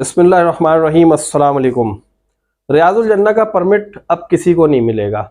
बिस्मिल्लाहिर्रहमानिर्रहीम, अस्सलाम वालेकुम। रियाजुल जन्नह का परमिट अब किसी को नहीं मिलेगा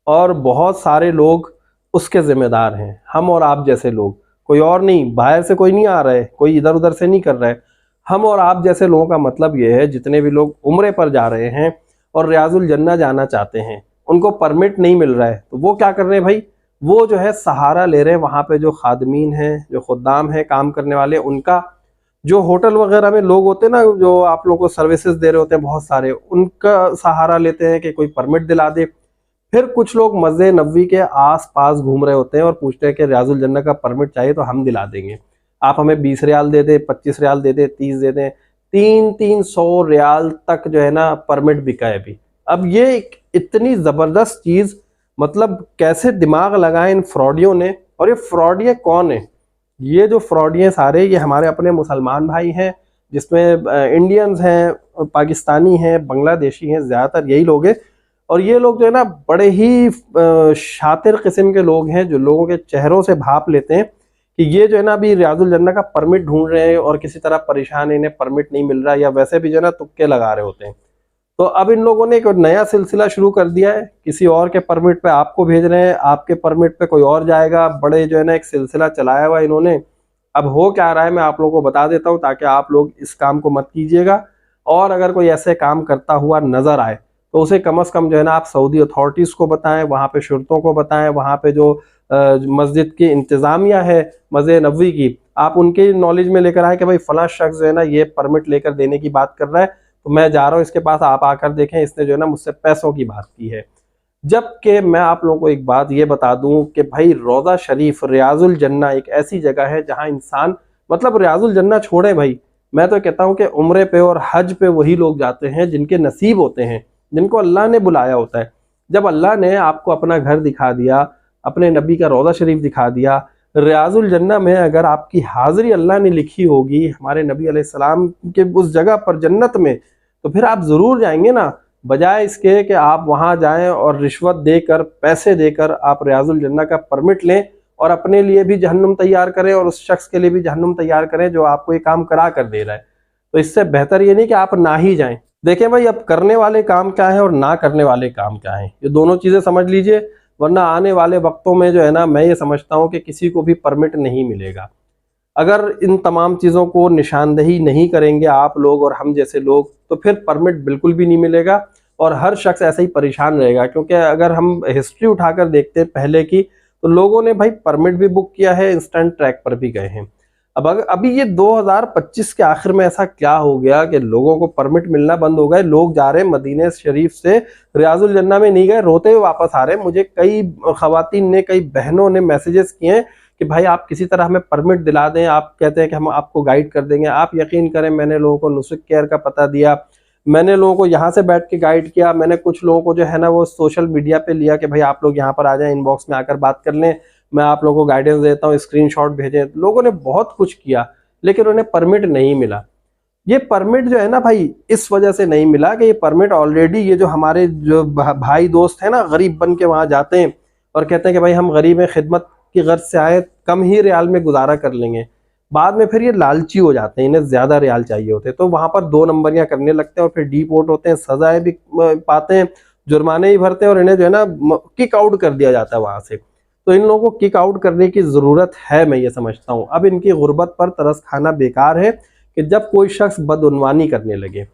और बहुत सारे लोग उसके ज़िम्मेदार हैं। हम और आप जैसे लोग, कोई और नहीं, बाहर से कोई नहीं आ रहा है, कोई इधर उधर से नहीं कर रहा है। हम और आप जैसे लोगों का मतलब ये है, जितने भी लोग उम्रे पर जा रहे हैं और रियाजुल जन्नह जाना चाहते हैं, उनको परमिट नहीं मिल रहा है, तो वो क्या कर रहे हैं भाई, वो जो है सहारा ले रहे हैं वहाँ पे जो खादमीन हैं, जो खुद्दाम हैं, काम करने वाले, उनका। जो होटल वगैरह में लोग होते हैं ना, जो आप लोगों को सर्विसेज दे रहे होते हैं बहुत सारे, उनका सहारा लेते हैं कि कोई परमिट दिला दे। फिर कुछ लोग मस्जिद नबवी के आस पास घूम रहे होते हैं और पूछते हैं कि रियाजुल जन्नह का परमिट चाहिए तो हम दिला देंगे, आप हमें 20 रियाल दे दें, 25 रियाल दे दें, 30 दे दें। 300 रियाल तक जो है ना परमिट बिका है अभी। अब ये इतनी ज़बरदस्त चीज़, मतलब कैसे दिमाग लगाए इन फ्रॉडियों ने। और ये फ्रॉडिये कौन है? ये जो फ्रॉडिये सारे, ये हमारे अपने मुसलमान भाई हैं, जिसमें इंडियंस हैं, पाकिस्तानी हैं, बांग्लादेशी हैं, ज़्यादातर यही लोग हैं। और ये लोग जो है ना बड़े ही शातिर किस्म के लोग हैं, जो लोगों के चेहरों से भाप लेते हैं कि ये जो है ना अभी रियाजुल जन्नह का परमिट ढूंढ रहे हैं और किसी तरह परेशान है, इन्हें परमिट नहीं मिल रहा, या वैसे भी जो है ना तुक्के लगा रहे होते हैं। तो अब इन लोगों ने एक नया सिलसिला शुरू कर दिया है, किसी और के परमिट पे आपको भेज रहे हैं, आपके परमिट पे कोई और जाएगा। बड़े जो है ना एक सिलसिला चलाया हुआ इन्होंने। अब हो क्या रहा है मैं आप लोगों को बता देता हूँ, ताकि आप लोग इस काम को मत कीजिएगा। और अगर कोई ऐसे काम करता हुआ नजर आए तो उसे कम से कम जो है ना आप सऊदी अथॉरिटीज़ को बताएं, वहाँ पे शुरतों को बताएं, वहाँ पे जो मस्जिद की इंतज़ामिया है मस्जिद नबवी की, आप उनके नॉलेज में लेकर आए कि भाई फला शख्स जो है ना ये परमिट लेकर देने की बात कर रहा है, तो मैं जा रहा हूँ इसके पास, आप आकर देखें, इसने जो है ना मुझसे पैसों की बात की है। जबकि मैं आप लोगों को एक बात ये बता दूं कि भाई रोज़ा शरीफ, रियाजुल जन्नह एक ऐसी जगह है जहां इंसान, मतलब रियाजुल जन्नह छोड़े भाई, मैं तो कहता हूं कि उम्रे पे और हज पे वही लोग जाते हैं जिनके नसीब होते हैं, जिनको अल्लाह ने बुलाया होता है। जब अल्लाह ने आपको अपना घर दिखा दिया, अपने नबी का रोज़ा शरीफ दिखा दिया, रियाजुल जन्नह में अगर आपकी हाजिरी अल्लाह ने लिखी होगी हमारे नबी अलैहिस्सलाम के उस जगह पर जन्नत में, तो फिर आप ज़रूर जाएंगे ना, बजाय इसके कि आप वहां जाएं और रिश्वत देकर, पैसे देकर आप रियाजुल जन्नह का परमिट लें और अपने लिए भी जहन्नुम तैयार करें और उस शख्स के लिए भी जहन्नुम तैयार करें जो आपको ये काम करा कर दे रहा है। तो इससे बेहतर ये नहीं कि आप ना ही जाएं। देखें भाई, अब करने वाले काम क्या है और ना करने वाले काम क्या है, ये दोनों चीजें समझ लीजिए, वरना आने वाले वक्तों में जो है ना मैं ये समझता हूँ कि किसी को भी परमिट नहीं मिलेगा। अगर इन तमाम चीज़ों को निशानदेही नहीं करेंगे आप लोग और हम जैसे लोग, तो फिर परमिट बिल्कुल भी नहीं मिलेगा और हर शख्स ऐसे ही परेशान रहेगा। क्योंकि अगर हम हिस्ट्री उठाकर देखते हैं पहले की, तो लोगों ने भाई परमिट भी बुक किया है, इंस्टेंट ट्रैक पर भी गए हैं। अब अभी ये 2025 के आखिर में ऐसा क्या हो गया कि लोगों को परमिट मिलना बंद हो गए? लोग जा रहे हैं मदीने शरीफ से रियाजुल जन्नह में नहीं गए, रोते हुए वापस आ रहे हैं। मुझे कई खवातीन ने, कई बहनों ने मैसेजेस किए हैं कि भाई आप किसी तरह हमें परमिट दिला दें, आप कहते हैं कि हम आपको गाइड कर देंगे। आप यकीन करें, मैंने लोगों को नुसुक केयर का पता दिया, मैंने लोगों को यहाँ से बैठ के गाइड किया, मैंने कुछ लोगों को जो है ना वो सोशल मीडिया पे लिया कि भाई आप लोग यहाँ पर आ जाएं, इनबॉक्स में आकर बात कर लें, मैं आप लोगों को गाइडेंस देता हूँ, स्क्रीनशॉट भेजें। लोगों ने बहुत कुछ किया, लेकिन उन्हें परमिट नहीं मिला। ये परमिट जो है ना भाई, इस वजह से नहीं मिला कि ये परमिट ऑलरेडी, ये जो हमारे जो भाई दोस्त हैं ना, गरीब बन के वहाँ जाते हैं और कहते हैं कि भाई हम गरीब हैं, खिदमत की गर्ज से आए, कम ही रियाल में गुजारा कर लेंगे। बाद में फिर ये लालची हो जाते हैं, इन्हें ज्यादा रियाल चाहिए होते हैं, तो वहां पर 2 नंबरियां करने लगते हैं और फिर डीपोर्ट होते हैं, सजाएं भी पाते हैं, जुर्माने भी भरते हैं और इन्हें जो है ना किक आउट कर दिया जाता है वहां से। तो इन लोगों को किक आउट करने की जरूरत है, मैं ये समझता हूँ। अब इनकी गुर्बत पर तरस खाना बेकार है कि जब कोई शख्स बदउनवानी करने लगे।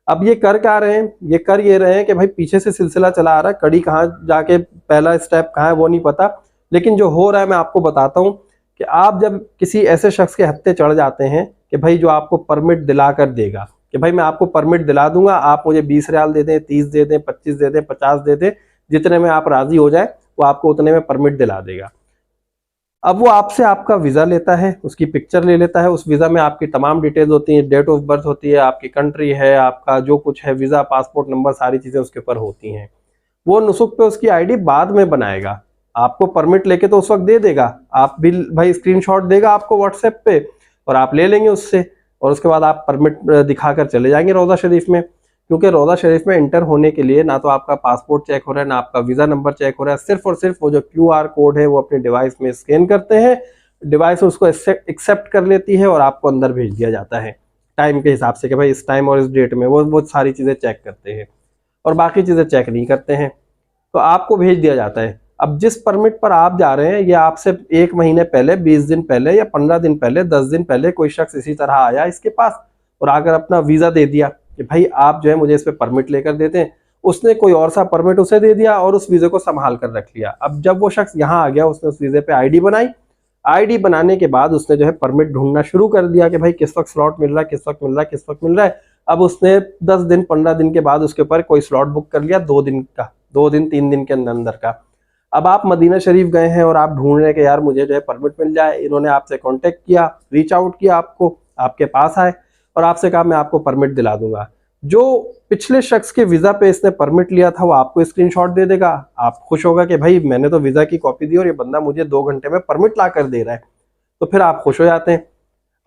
अब ये कर क्या रहे हैं? ये कर ये रहे हैं कि भाई पीछे से सिलसिला चला आ रहा है, कड़ी कहाँ जाके पहला स्टेप कहाँ है वो नहीं पता, लेकिन जो हो रहा है मैं आपको बताता हूँ कि आप जब किसी ऐसे शख्स के हत्थे चढ़ जाते हैं कि भाई जो आपको परमिट दिला कर देगा, कि भाई मैं आपको परमिट दिला दूंगा, आप मुझे 20 रियाल दे दें, 30 दे दें, 25 दे दें, 50 दे दें, जितने में आप राजी हो जाए वो आपको उतने में परमिट दिला देगा। अब वो आपसे आपका वीज़ा लेता है, उसकी पिक्चर ले लेता है, उस वीज़ा में आपकी तमाम डिटेल्स होती हैं, डेट ऑफ बर्थ होती है, आपकी कंट्री है, आपका जो कुछ है, वीज़ा, पासपोर्ट नंबर, सारी चीज़ें उसके ऊपर होती हैं। वो नुसुक पे उसकी आईडी बाद में बनाएगा, आपको परमिट लेके तो उस वक्त दे देगा, आप भी भाई स्क्रीनशॉट देगा आपको व्हाट्सएप पे और आप ले लेंगे उससे, और उसके बाद आप परमिट दिखाकर चले जाएंगे रोज़ा शरीफ में। क्योंकि रोज़ा शरीफ में इंटर होने के लिए ना तो आपका पासपोर्ट चेक हो रहा है, ना आपका वीज़ा नंबर चेक हो रहा है, सिर्फ और सिर्फ वो जो QR कोड है वो अपने डिवाइस में स्कैन करते हैं, डिवाइस उसको एक्सेप्ट कर लेती है और आपको अंदर भेज दिया जाता है। टाइम के हिसाब से कि भाई इस टाइम और इस डेट में, वो सारी चीज़ें चेक करते हैं और बाकी चीज़ें चेक नहीं करते हैं। तो आपको भेज दिया जाता है। अब जिस परमिट पर आप जा रहे हैं, ये आपसे 1 महीने पहले, 20 दिन पहले या 15 दिन पहले, 10 दिन पहले कोई शख्स इसी तरह आया इसके पास और आकर अपना वीज़ा दे दिया कि भाई आप जो है मुझे इस पर परमिट लेकर देते हैं। उसने कोई और सा परमिट उसे दे दिया और उस वीज़े को संभाल कर रख लिया। अब जब वो शख्स यहाँ आ गया, उसने उस वीज़े पे आईडी बनाई। आईडी बनाने के बाद उसने जो है परमिट ढूंढना शुरू कर दिया कि भाई किस वक्त स्लॉट मिल रहा है, किस वक्त मिल रहा है, किस वक्त मिल रहा है। अब उसने 10 दिन 15 दिन के बाद उसके ऊपर कोई स्लॉट बुक कर लिया, 2 दिन का, 2 दिन 3 दिन के अंदर अंदर का। अब आप मदीना शरीफ गए हैं और आप ढूंढ रहे हैं कि यार मुझे जो है परमिट मिल जाए। इन्होंने आपसे कांटेक्ट किया, रीच आउट किया, आपको आपके पास आए और आपसे कहा मैं आपको परमिट दिला दूंगा। जो पिछले शख्स के वीज़ा पे इसने परमिट लिया था वो आपको स्क्रीनशॉट दे देगा। आप खुश होगा कि भाई मैंने तो वीज़ा की कॉपी दी और ये बंदा मुझे 2 घंटे में परमिट ला कर दे रहा है, तो फिर आप खुश हो जाते हैं।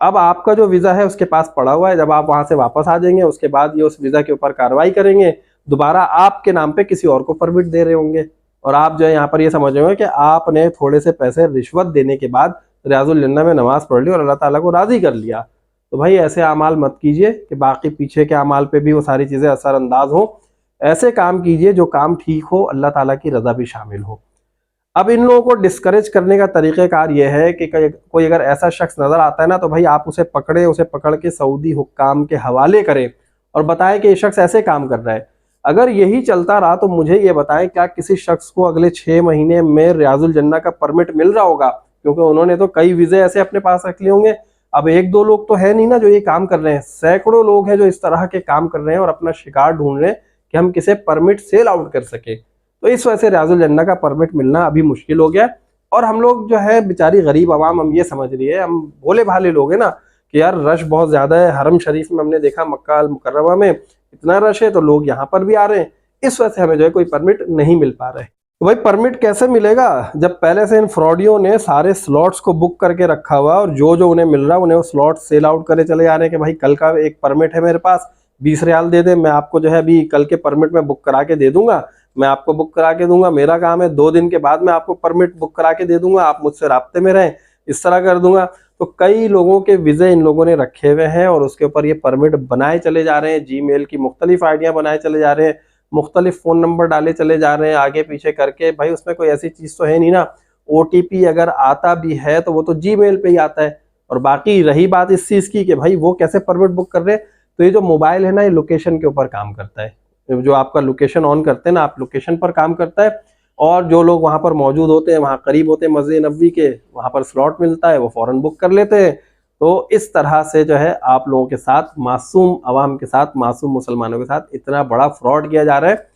अब आपका जो वीज़ा है उसके पास पड़ा हुआ है, जब आप वहां से वापस आ जाएंगे उसके बाद ये उस वीज़ा के ऊपर कार्रवाई करेंगे, दोबारा आपके नाम पे किसी और को परमिट दे रहे होंगे और आप जो है यहाँ पर ये समझ रहे होंगे कि आपने थोड़े से पैसे रिश्वत देने के बाद रियाजुल जन्नह में नमाज पढ़ ली और अल्लाह ताला को राज़ी कर लिया। तो भाई ऐसे अमाल मत कीजिए कि बाकी पीछे के अमाल पे भी वो सारी चीज़ें असरअंदाज हों। ऐसे काम कीजिए जो काम ठीक हो, अल्लाह ताला की रज़ा भी शामिल हो। अब इन लोगों को डिस्करेज करने का तरीक़ेकार ये है कि कोई अगर ऐसा शख्स नज़र आता है ना, तो भाई आप उसे पकड़ के सऊदी हुक्काम के हवाले करें और बताएं कि ये शख्स ऐसे काम कर रहा है। अगर यही चलता रहा तो मुझे ये बताएं, क्या किसी शख्स को अगले 6 महीने में रियाजुल जन्नह का परमिट मिल रहा होगा? क्योंकि उन्होंने तो कई वीज़े ऐसे अपने पास रख लिए होंगे। अब 1-2 लोग तो है नहीं ना जो ये काम कर रहे हैं, सैकड़ों लोग हैं जो इस तरह के काम कर रहे हैं और अपना शिकार ढूंढ रहे हैं कि हम किसे परमिट सेल आउट कर सके। तो इस वजह से रियाजुल जन्नह का परमिट मिलना अभी मुश्किल हो गया है। और हम लोग जो है बेचारी गरीब आवाम, हम ये समझ रही है, हम भोले भाले लोग हैं ना कि यार रश बहुत ज़्यादा है। हरम शरीफ में हमने देखा, मक्का अल मुकर्रमा में इतना रश है तो लोग यहाँ पर भी आ रहे हैं, इस वजह से हमें जो है कोई परमिट नहीं मिल पा रहा है। तो भाई परमिट कैसे मिलेगा जब पहले से इन फ्रॉडियों ने सारे स्लॉट्स को बुक करके रखा हुआ और जो जो उन्हें मिल रहा है उन्हें वो स्लॉट सेल आउट करे चले जा रहे हैं कि भाई कल का एक परमिट है मेरे पास, 20 रियाल दे दे, मैं आपको जो है अभी कल के परमिट में बुक करा के दे दूंगा, मैं आपको बुक करा के दूंगा, मेरा काम है 2 दिन के बाद मैं आपको परमिट बुक करा के दे दूंगा, आप मुझसे राब्ते में रहें, इस तरह कर दूंगा। तो कई लोगों के वीज़े इन लोगों ने रखे हुए हैं और उसके ऊपर ये परमिट बनाए चले जा रहे हैं, जीमेल की मुख्तलिफ आइडियाँ बनाए चले जा रहे हैं, मुख्तलिफ फ़ोन नंबर डाले चले जा रहे हैं आगे पीछे करके। भाई उसमें कोई ऐसी चीज़ तो है नहीं ना, OTP अगर आता भी है तो वो तो जीमेल पे ही आता है। और बाकी रही बात इस चीज़ की कि भाई वो कैसे परमिट बुक कर रहे हैं, तो ये जो मोबाइल है ना, ये लोकेशन के ऊपर काम करता है। जो आपका लोकेशन ऑन करते हैं ना, आप लोकेशन पर काम करता है और जो लोग वहाँ पर मौजूद होते हैं, वहाँ करीब होते हैं मस्जिद नबवी के, वहाँ पर स्लॉट मिलता है, वो फ़ौरन बुक कर लेते हैं। तो इस तरह से जो है आप लोगों के साथ, मासूम अवाम के साथ, मासूम मुसलमानों के साथ इतना बड़ा फ्रॉड किया जा रहा है।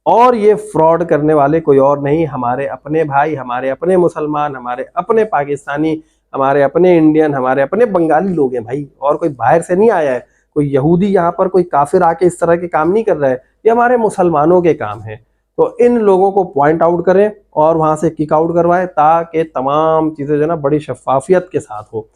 और ये फ्रॉड करने वाले कोई और नहीं, हमारे अपने भाई, हमारे अपने मुसलमान, हमारे अपने पाकिस्तानी, हमारे अपने इंडियन, हमारे अपने बंगाली लोग हैं भाई, और कोई बाहर से नहीं आया है। कोई यहूदी यहाँ पर कोई काफिर आके इस तरह के काम नहीं कर रहा है, ये हमारे मुसलमानों के काम है। तो इन लोगों को पॉइंट आउट करें और वहां से किक आउट करवाएं ताकि तमाम चीजें जो ना बड़ी शफाफियत के साथ हो।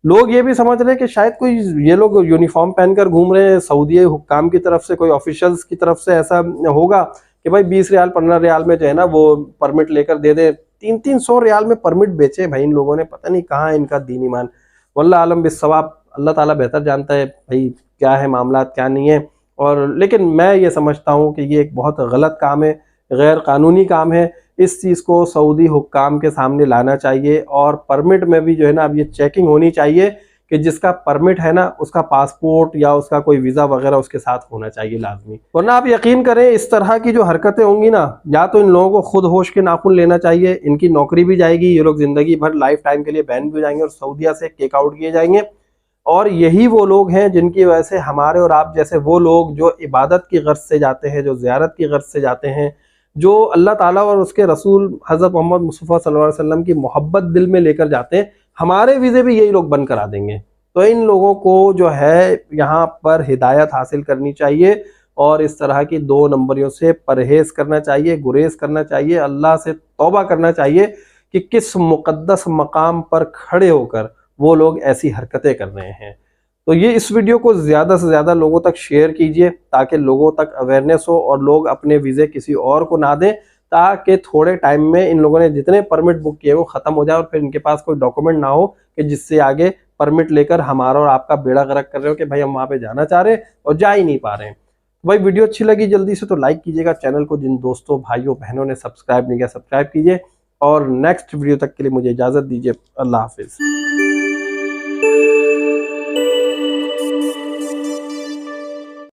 लोग ये भी समझ रहे हैं कि शायद कोई ये लोग यूनिफॉर्म पहनकर घूम रहे हैं, सऊदी हुक्काम की तरफ से, कोई ऑफिशियल्स की तरफ से ऐसा होगा कि भाई 20 रियाल 15 रियाल में जो है ना वो परमिट लेकर दे दे। 300 रियाल में परमिट बेचे भाई इन लोगों ने, पता नहीं कहाँ इनका दीन ईमान। वल्लाह आलम बिस्सवाब, अल्लाह ताला बेहतर जानता है भाई क्या है मामला क्या नहीं है। और लेकिन मैं ये समझता हूँ कि ये एक बहुत गलत काम है, गैर कानूनी काम है। इस चीज़ को सऊदी हुक्काम के सामने लाना चाहिए और परमिट में भी जो है ना अब ये चेकिंग होनी चाहिए कि जिसका परमिट है ना उसका पासपोर्ट या उसका कोई वीज़ा वगैरह उसके साथ होना चाहिए लाजमी। वरना आप यकीन करें इस तरह की जो हरकतें होंगी ना, या तो इन लोगों को खुद होश के नाखून लेना चाहिए, इनकी नौकरी भी जाएगी, ये लोग ज़िंदगी भर लाइफ टाइम के लिए बैन भी हो जाएंगे और सऊदीया से किक आउट किए जाएंगे। और यही वो लोग हैं जिनकी वजह से हमारे और आप जैसे वो लोग जो इबादत की गर्ज से जाते हैं, जो ज़ियारत की गर्ज से जाते हैं, जो अल्लाह ताला और उसके रसूल हज़रत मोहम्मद मुस्तफ़ा सल्लल्लाहु अलैहि वसल्लम की मोहब्बत दिल में लेकर जाते हैं, हमारे वीज़े भी यही लोग बंद करा देंगे। तो इन लोगों को जो है यहाँ पर हिदायत हासिल करनी चाहिए और इस तरह की 2 नंबरियों से परहेज़ करना चाहिए, गुरेज करना चाहिए, अल्लाह से तौबा करना चाहिए कि किस मुक़द्दस मकाम पर खड़े होकर वो लोग ऐसी हरकतें कर रहे हैं। तो ये इस वीडियो को ज़्यादा से ज़्यादा लोगों तक शेयर कीजिए ताकि लोगों तक अवेयरनेस हो और लोग अपने वीज़े किसी और को ना दें, ताकि थोड़े टाइम में इन लोगों ने जितने परमिट बुक किए वो ख़त्म हो जाए और फिर इनके पास कोई डॉक्यूमेंट ना हो कि जिससे आगे परमिट लेकर हमारा और आपका बेड़ा गर्क कर रहे हो कि भाई हम वहां पे जाना चाह रहे हैं और जा ही नहीं पा रहे हैं। तो भाई वीडियो अच्छी लगी जल्दी से तो लाइक कीजिएगा, चैनल को जिन दोस्तों भाइयों बहनों ने सब्सक्राइब नहीं किया सब्सक्राइब कीजिए, और नेक्स्ट वीडियो तक के लिए मुझे इजाजत दीजिए। अल्लाह हाफिज।